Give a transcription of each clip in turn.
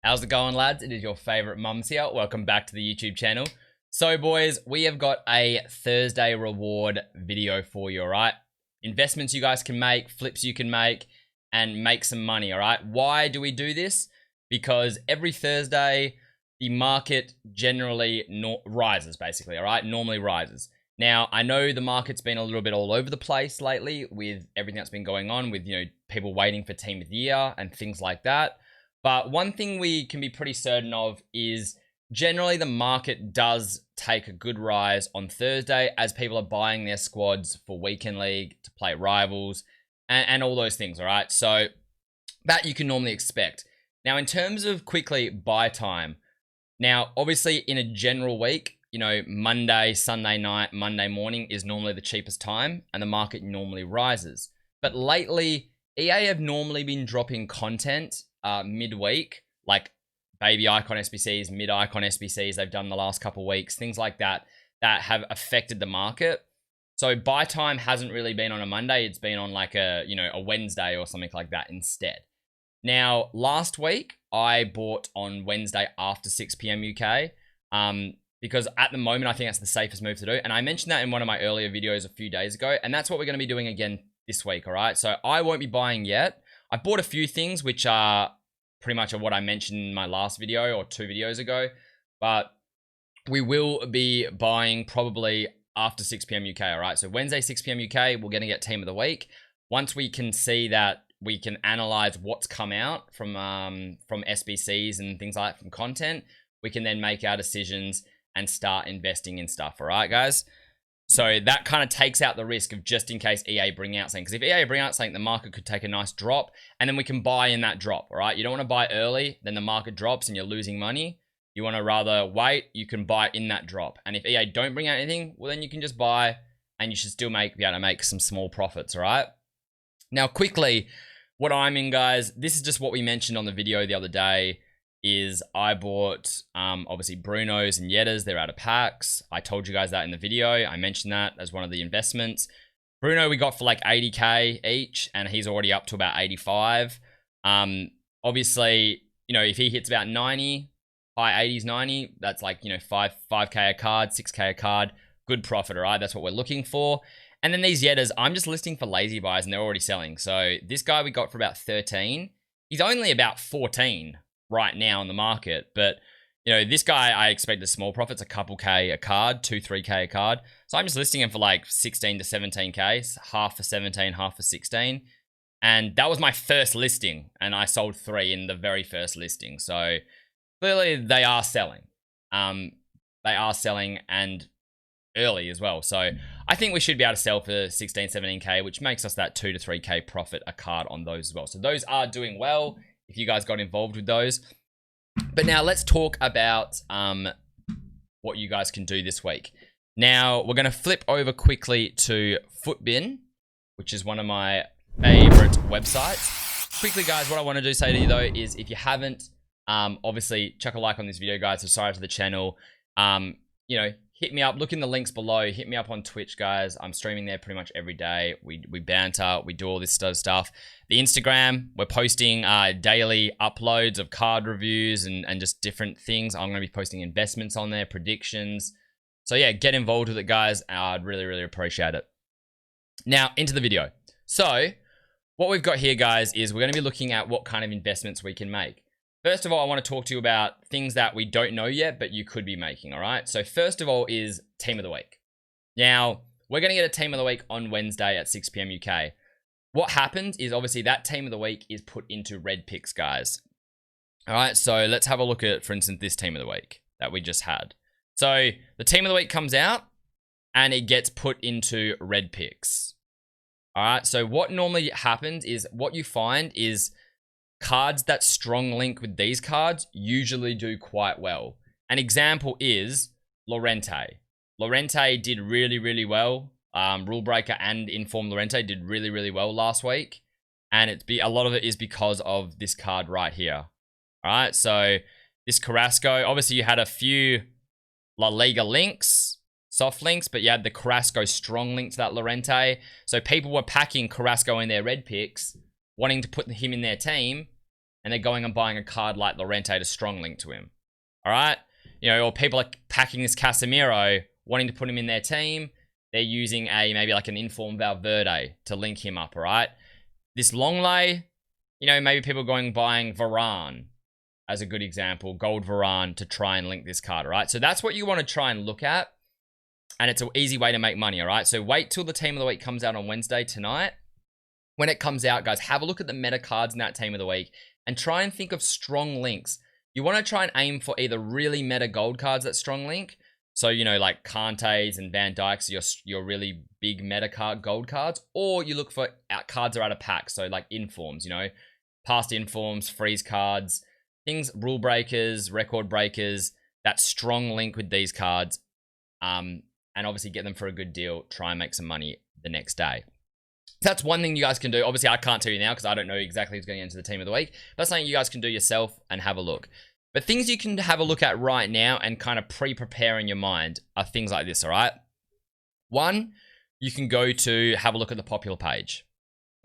How's it going, lads? It is your favorite mums here. Welcome back to the YouTube channel. So, boys, we have got a Thursday reward video for you, all right? Investments you guys can make, flips you can make, and make some money, all right? Why do we do this? Because every Thursday, the market generally rises, basically, all right? Normally rises. Now, I know the market's been a little bit all over the place lately with everything that's been going on with, people waiting for Team of the Year and things like that. But one thing we can be pretty certain of is generally the market does take a good rise on Thursday as people are buying their squads for Weekend League to play rivals and all those things, all right? So that you can normally expect. Now, in terms of quickly buy time, now, obviously in a general week, Monday, Sunday night, Monday morning is normally the cheapest time and the market normally rises. But lately, EA have normally been dropping content midweek, like baby icon SBCs, mid icon SBCs they've done the last couple of weeks, things like that, that have affected the market. So buy time hasn't really been on a Monday. It's been on like a Wednesday or something like that instead. Now, last week, I bought on Wednesday after 6 p.m. UK because at the moment, I think that's the safest move to do. And I mentioned that in one of my earlier videos a few days ago, and that's what we're going to be doing again this week, all right? So I won't be buying yet. I bought a few things which are pretty much what I mentioned in my last video or 2 videos ago, but we will be buying probably after 6 p.m. UK, all right? So Wednesday, 6 p.m. UK, we're going to get Team of the Week. Once we can see that we can analyze what's come out from SBCs and things like that, from content, we can then make our decisions and start investing in stuff, all right, guys? So that kind of takes out the risk of just in case EA bring out something. Because if EA bring out something, the market could take a nice drop and then we can buy in that drop, all right? You don't want to buy early, then the market drops and you're losing money. You want to rather wait, you can buy in that drop. And if EA don't bring out anything, well, then you can just buy and you should still be able to make some small profits, all right? Now, quickly, what I'm in, guys, this is just what we mentioned on the video the other day, is I bought, obviously, Bruno's and Yetta's. They're out of packs. I told you guys that in the video. I mentioned that as one of the investments. Bruno we got for like 80K each, and he's already up to about 85. Obviously, if he hits about 90, high 80s, 90, that's like, 5K a card, 6K a card. Good profit, all right? That's what we're looking for. And then these Yettas, I'm just listing for lazy buys, and they're already selling. So this guy we got for about 13. He's only about 14 right now in the market, but this guy, I expect the small profits, a couple K a card, 2-3K a card. So I'm just listing him for like 16 to 17K, half for 17, half for 16. And that was my first listing, and I sold 3 in the very first listing. So clearly they are selling. They are selling, and early as well. So I think we should be able to sell for 16, 17K, which makes us that 2 to 3K profit a card on those as well. So those are doing well if you guys got involved with those. But now let's talk about what you guys can do this week. Now, we're going to flip over quickly to Footbin, which is one of my favorite websites. Quickly, guys, what I want to say to you, though, is if you haven't, obviously, chuck a like on this video, guys. Subscribe to the channel. Hit me up. Look in the links below. Hit me up on Twitch, guys. I'm streaming there pretty much every day. We banter. We do all this stuff. The Instagram, we're posting daily uploads of card reviews and just different things. I'm going to be posting investments on there, predictions. So yeah, get involved with it, guys. I'd really, really appreciate it. Now, into the video. So what we've got here, guys, is we're going to be looking at what kind of investments we can make. First of all, I want to talk to you about things that we don't know yet, but you could be making, all right? So first of all is Team of the Week. Now, we're going to get a Team of the Week on Wednesday at 6 p.m. UK. What happens is obviously that Team of the Week is put into red picks, guys. All right, so let's have a look at, for instance, this Team of the Week that we just had. So the Team of the Week comes out and it gets put into red picks. All right, so what normally happens is what you find is cards that strong link with these cards usually do quite well. An example is Llorente. Llorente did really, really well. Rule Breaker and Informed Llorente did really, really well last week. And a lot of it is because of this card right here. All right, so this Carrasco, obviously you had a few La Liga links, soft links, but you had the Carrasco strong link to that Llorente. So people were packing Carrasco in their red picks, wanting to put him in their team, and they're going and buying a card like Llorente to strong link to him. All right? You know, or people are packing this Casemiro, wanting to put him in their team. They're using maybe like an informed Valverde to link him up, all right? This long lay, you know, maybe people going buying Varane as a good example, gold Varane to try and link this card, all right? So that's what you want to try and look at, and it's an easy way to make money, all right? So wait till the team of the week comes out on Wednesday tonight. When it comes out, guys, have a look at the meta cards in that team of the week and try and think of strong links. You want to try and aim for either really meta gold cards that strong link. So, you know, like Kante's and Van Dijk's, your really big meta card gold cards. Or you look for cards that are out of pack. So like informs, you know, past informs, freeze cards, things, rule breakers, record breakers, that strong link with these cards. And obviously get them for a good deal. Try and make some money the next day. So that's one thing you guys can do. Obviously, I can't tell you now because I don't know exactly who's going into the team of the week. But that's something you guys can do yourself and have a look. But things you can have a look at right now and kind of pre-prepare in your mind are things like this, all right? One, you can go to have a look at the popular page,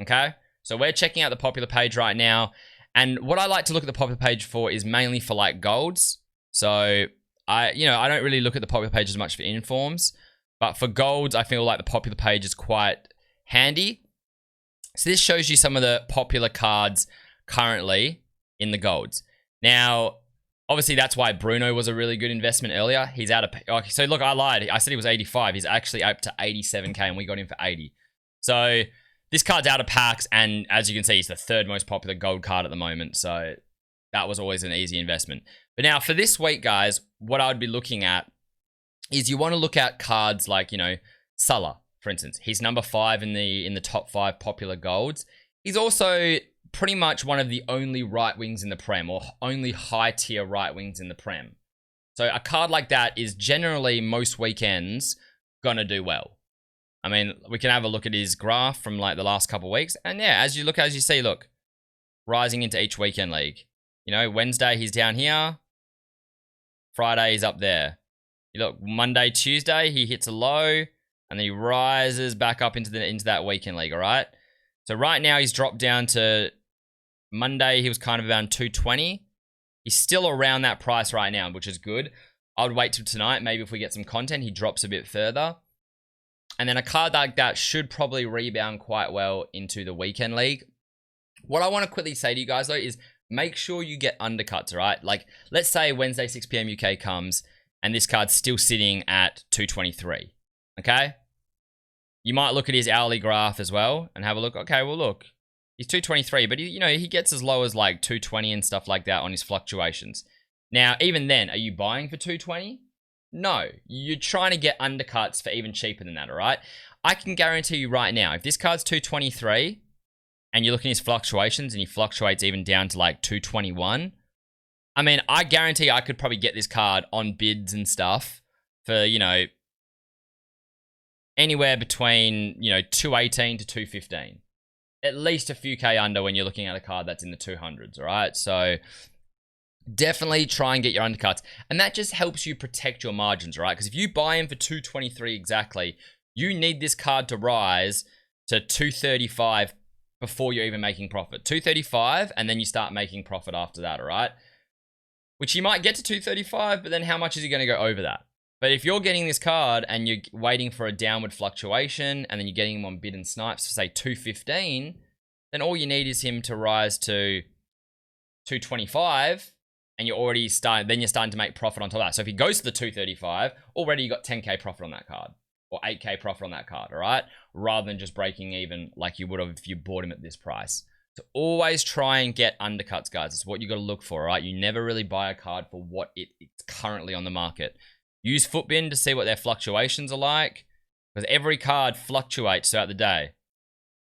okay? So we're checking out the popular page right now. And what I like to look at the popular page for is mainly for like golds. So I don't really look at the popular page as much for informs. But for golds, I feel like the popular page is quite handy. So this shows you some of the popular cards currently in the golds. Now, obviously that's why Bruno was a really good investment earlier. He's out of... Okay, so look, I lied. I said he was 85. He's actually up to 87k and we got him for 80. So this card's out of packs, and as you can see, he's the third most popular gold card at the moment. So that was always an easy investment. But now for this week, guys, what I would be looking at is you want to look at cards like, you know, Salah. For instance, he's number 5 in the top 5 popular golds. He's also pretty much one of the only right wings in the Prem, or only high tier right wings in the Prem. So a card like that is generally most weekends gonna do well. I mean, we can have a look at his graph from like the last couple of weeks, and yeah, as you see, look, rising into each weekend league. You know, Wednesday he's down here, Friday he's up there. You look, Monday, Tuesday he hits a low. And then he rises back up into that weekend league, all right? So right now he's dropped down to Monday. He was kind of around 220. He's still around that price right now, which is good. I would wait till tonight. Maybe if we get some content, he drops a bit further. And then a card like that should probably rebound quite well into the weekend league. What I want to quickly say to you guys, though, is make sure you get undercuts, all right? Like, let's say Wednesday, 6 p.m. UK comes, and this card's still sitting at 223, okay? You might look at his hourly graph as well and have a look. Okay, well, look, he's 223, but he gets as low as like 220 and stuff like that on his fluctuations. Now, even then, are you buying for 220? No, you're trying to get undercuts for even cheaper than that, all right? I can guarantee you right now, if this card's 223 and you look at his fluctuations and he fluctuates even down to like 221, I mean, I guarantee I could probably get this card on bids and stuff for, you know, anywhere between, you know, 218 to 215. At least a few K under when you're looking at a card that's in the 200s, all right? So definitely try and get your undercuts. And that just helps you protect your margins, right? Because if you buy him for 223 exactly, you need this card to rise to 235 before you're even making profit. 235, and then you start making profit after that, all right? Which you might get to 235, but then how much is he going to go over that? But if you're getting this card and you're waiting for a downward fluctuation and then you're getting him on bid and snipes for say 215, then all you need is him to rise to 225 and you're starting to make profit on top of that. So if he goes to the 235, already you got 10k profit on that card or 8k profit on that card, all right? Rather than just breaking even like you would have if you bought him at this price. So always try and get undercuts, guys. It's what you got to look for, all right? You never really buy a card for what it's currently on the market. Use Footbin to see what their fluctuations are like, because every card fluctuates throughout the day.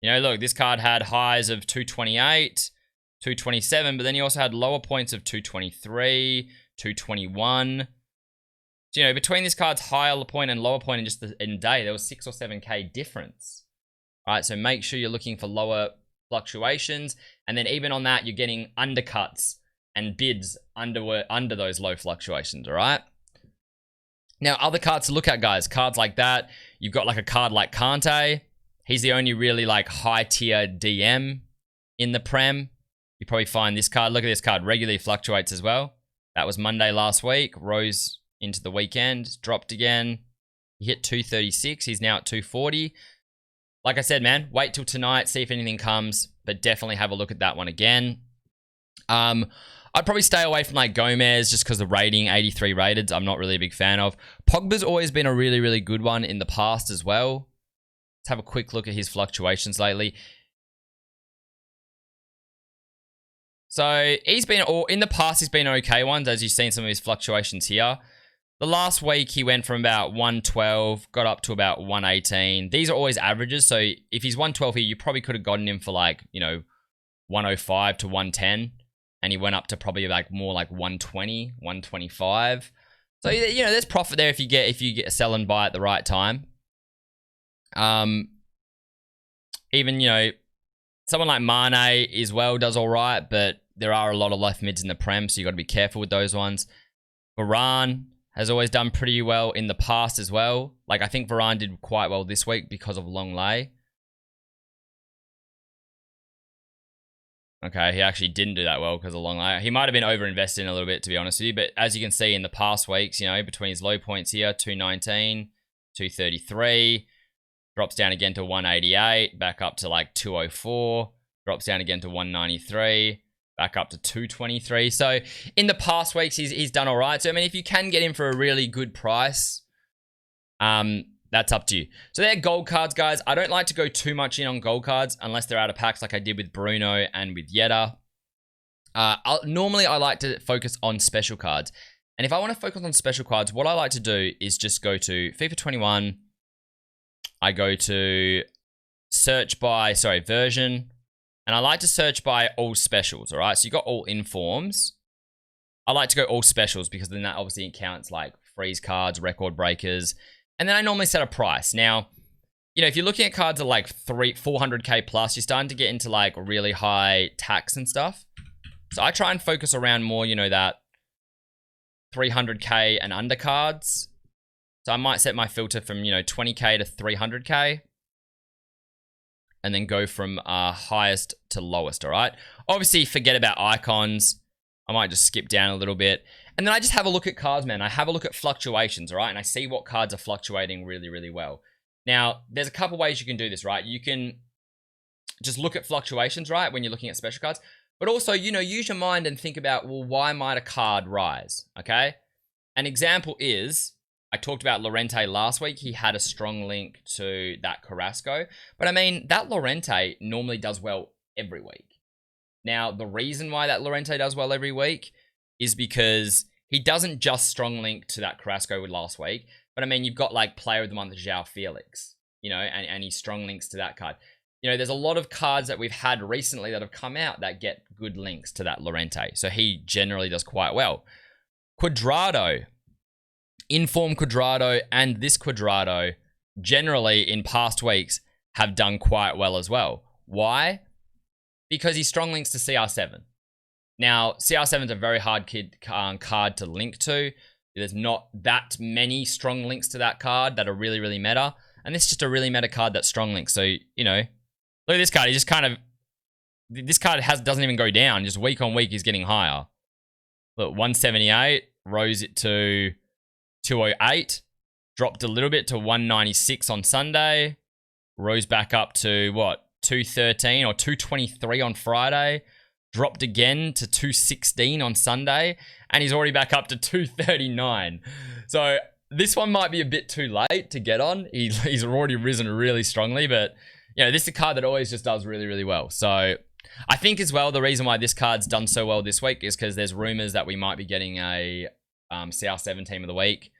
You know, look, this card had highs of 228, 227, but then he also had lower points of 223, 221. So, you know, between this card's higher point and lower point in just in a day, there was 6 or 7k difference. All right, so make sure you're looking for lower fluctuations, and then even on that, you're getting undercuts and bids under those low fluctuations, all right? Now, other cards to look at, guys. Cards like that. You've got like a card like Kante. He's the only really like high tier DM in the Prem. You probably find this card. Look at this card. Regularly fluctuates as well. That was Monday last week. Rose into the weekend. Dropped again. He hit 236. He's now at 240. Like I said, man, wait till tonight. See if anything comes. But definitely have a look at that one again. I'd probably stay away from like Gomez just because the rating, 83 rated, I'm not really a big fan of. Pogba's always been a really, really good one in the past as well. Let's have a quick look at his fluctuations lately. So he's been, in the past, he's been okay ones, as you've seen some of his fluctuations here. The last week, he went from about 112, got up to about 118. These are always averages, so if he's 112 here, you probably could have gotten him for like, 105 to 110. And he went up to probably like more like 120, 125. So, there's profit there if you get a sell and buy at the right time. Even, someone like Mane as well does all right, but there are a lot of left mids in the Prem, so you got to be careful with those ones. Varane has always done pretty well in the past as well. Like, I think Varane did quite well this week because of long lay. Okay, he actually didn't do that well because of long lay. He might have been over-invested in a little bit, to be honest with you. But as you can see in the past weeks, between his low points here, 219, 233, drops down again to 188, back up to like 204, drops down again to 193, back up to 223. So in the past weeks, he's done all right. So, I mean, if you can get him for a really good price, that's up to you. So they're gold cards, guys. I don't like to go too much in on gold cards unless they're out of packs like I did with Bruno and with Yedda. Normally, I like to focus on special cards. And if I want to focus on special cards, what I like to do is just go to FIFA 21. I go to version. And I like to search by all specials, all right? So you got all informs. I like to go all specials because then that obviously counts like freeze cards, record breakers. And then I normally set a price. Now, if you're looking at cards of like 400k plus, you're starting to get into like really high tax and stuff. So I try and focus around more, that 300k and under cards. So I might set my filter from, 20k to 300k. And then go from highest to lowest, all right? Obviously, forget about icons. I might just skip down a little bit. And then I just have a look at cards, man. I have a look at fluctuations, all right? And I see what cards are fluctuating really, really well. Now, there's a couple ways you can do this, right? You can just look at fluctuations, right? When you're looking at special cards. But also, use your mind and think about, well, why might a card rise, okay? An example is, I talked about Llorente last week. He had a strong link to that Carrasco. But I mean, that Llorente normally does well every week. Now, the reason why that Llorente does well every week is because he doesn't just strong link to that Carrasco with last week. But I mean, you've got like player of the month, João Felix, and he strong links to that card. There's a lot of cards that we've had recently that have come out that get good links to that Llorente. So he generally does quite well. Cuadrado. Inform Cuadrado and this Cuadrado generally in past weeks have done quite well as well. Why? Because he strong links to CR7. Now, CR7 is a very hard card to link to. There's not that many strong links to that card that are really, really meta. And this is just a really meta card that's strong links. So, look at this card. He just this card doesn't even go down. Just week on week, he's getting higher. Look, 178, rose it to 208, dropped a little bit to 196 on Sunday, rose back up to 213 or 223 on Friday, dropped again to 216 on Sunday, and he's already back up to 239. So this one might be a bit too late to get on. He's already risen really strongly, but this is a card that always just does really, really well. So I think as well, the reason why this card's done so well this week is because there's rumors that we might be getting a CR7 team of the week.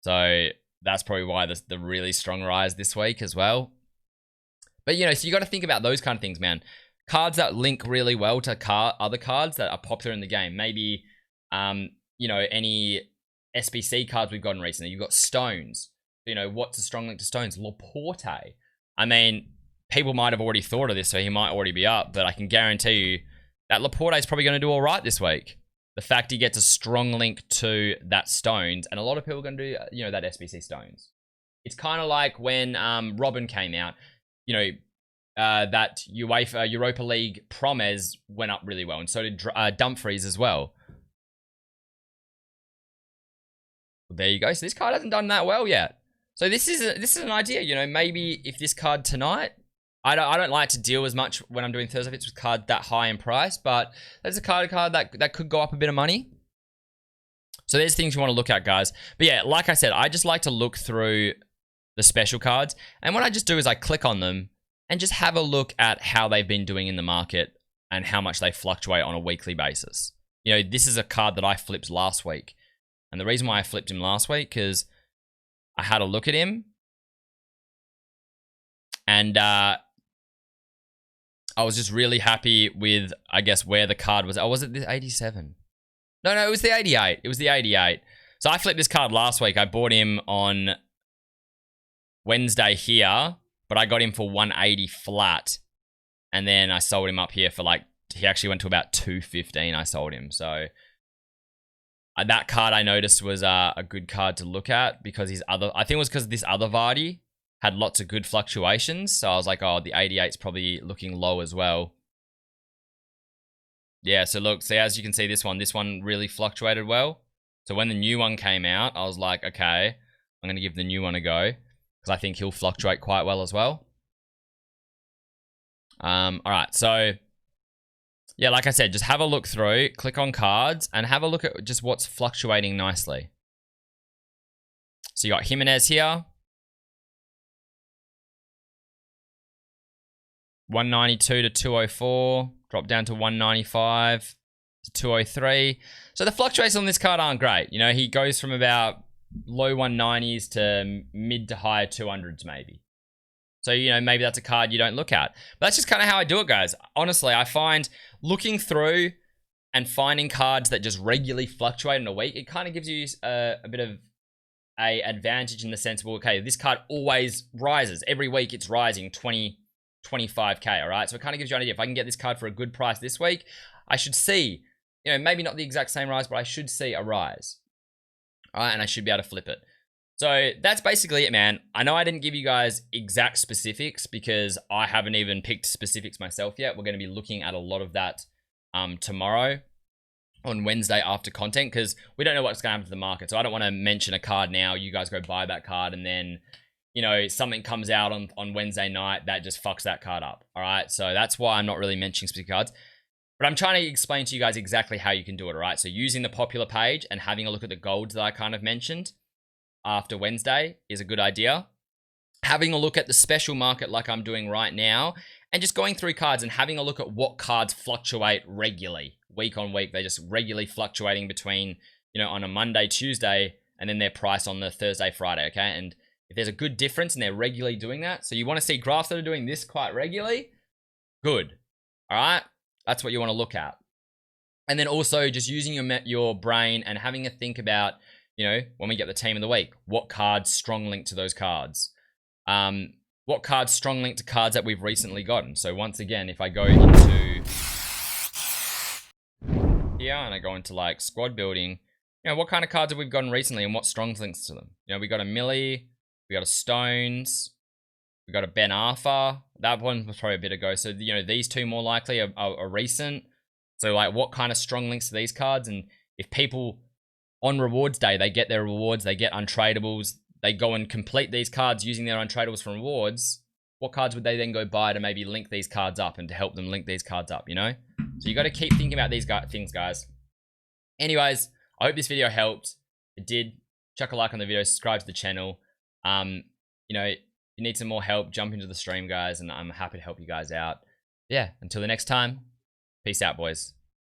So that's probably why the really strong rise this week as well. But, so you got to think about those kind of things, man. Cards that link really well to other cards that are popular in the game. Maybe, any SBC cards we've gotten recently. You've got Stones. What's a strong link to Stones? Laporte. I mean, people might have already thought of this, so he might already be up. But I can guarantee you that Laporte is probably going to do all right this week. The fact he gets a strong link to that Stones, and a lot of people are going to do, that SBC Stones. It's kind of like when Robin came out. that UEFA Europa League Promes went up really well, and so did Dumfries as well. There you go. So this card hasn't done that well yet. So this is an idea. You know, maybe if this card tonight, I don't like to deal as much when I'm doing Thursday Fits with card that high in price, but there's a card that could go up a bit of money. So there's things you want to look at, guys. But yeah, like I said, I just like to look through the special cards, and what I just do is I click on them and just have a look at how they've been doing in the market and how much they fluctuate on a weekly basis. You know, this is a card that I flipped last week. And the reason why I flipped him last week is I had a look at him, and I was just really happy with, I guess, where the card was. Oh, was it the 87? No, it was the 88. It was the 88. So I flipped this card last week. I bought him on Wednesday here, but I got him for 180 flat. And then I sold him up here for like, he actually went to about 215. I sold him. So that card I noticed was a good card to look at because his other, I think it was because this other Vardy had lots of good fluctuations. So I was like, oh, the 88's probably looking low as well. Yeah, so look, see, as you can see, this one really fluctuated well. So when the new one came out, I was like, okay, I'm going to give the new one a go because I think he'll fluctuate quite well as well. All right, so yeah, like I said, just have a look through, click on cards, and have a look at just what's fluctuating nicely. So you got Jimenez here. 192 to 204. Drop down to 195 to 203. So the fluctuations on this card aren't great. You know, he goes from about low 190s to mid to high 200s maybe. So, you know, maybe that's a card you don't look at. But that's just kind of how I do it, guys. Honestly, I find looking through and finding cards that just regularly fluctuate in a week, it kind of gives you a bit of a advantage in the sense, well, okay, this card always rises. Every week it's rising 20, 25k, all right? So it kind of gives you an idea. If I can get this card for a good price this week, I should see, you know, maybe not the exact same rise, but I should see a rise. All right, and I should be able to flip it. So that's basically it, man. I know I didn't give you guys exact specifics because I haven't even picked specifics myself yet. We're going to be looking at a lot of that tomorrow on Wednesday after content because we don't know what's going to happen to the market. So I don't want to mention a card now. You guys go buy that card and then, you know, something comes out on Wednesday night that just fucks that card up. All right. So that's why I'm not really mentioning specific cards. But I'm trying to explain to you guys exactly how you can do it. All right. So using the popular page and having a look at the golds that I kind of mentioned after Wednesday is a good idea. Having a look at the special market like I'm doing right now and just going through cards and having a look at what cards fluctuate regularly, week on week. They're just regularly fluctuating between, you know, on a Monday, Tuesday, and then their price on the Thursday, Friday, okay? And if there's a good difference and they're regularly doing that, so you want to see graphs that are doing this quite regularly, good, all right? That's what you want to look at. And then also just using your brain and having a think about, you know, when we get the team of the week, what cards strong link to those cards? What cards strong link to cards that we've recently gotten? So once again, if I go into here and I go into like squad building, you know, what kind of cards have we gotten recently and what strong links to them? You know, we got a Millie, we got a Stones, we got a Ben Arthur. That one was probably a bit ago. So, you know, these two more likely are recent. So like what kind of strong links to these cards? And if people on rewards day, they get their rewards, they get untradables, they go and complete these cards using their untradables from rewards, what cards would they then go buy to maybe link these cards up and to help them link these cards up, you know? So you got to keep thinking about these things, guys. Anyways, I hope this video helped. It did. Chuck a like on the video, subscribe to the channel. You know, if you need some more help, jump into the stream, guys, and I'm happy to help you guys out. Yeah, until the next time, peace out, boys.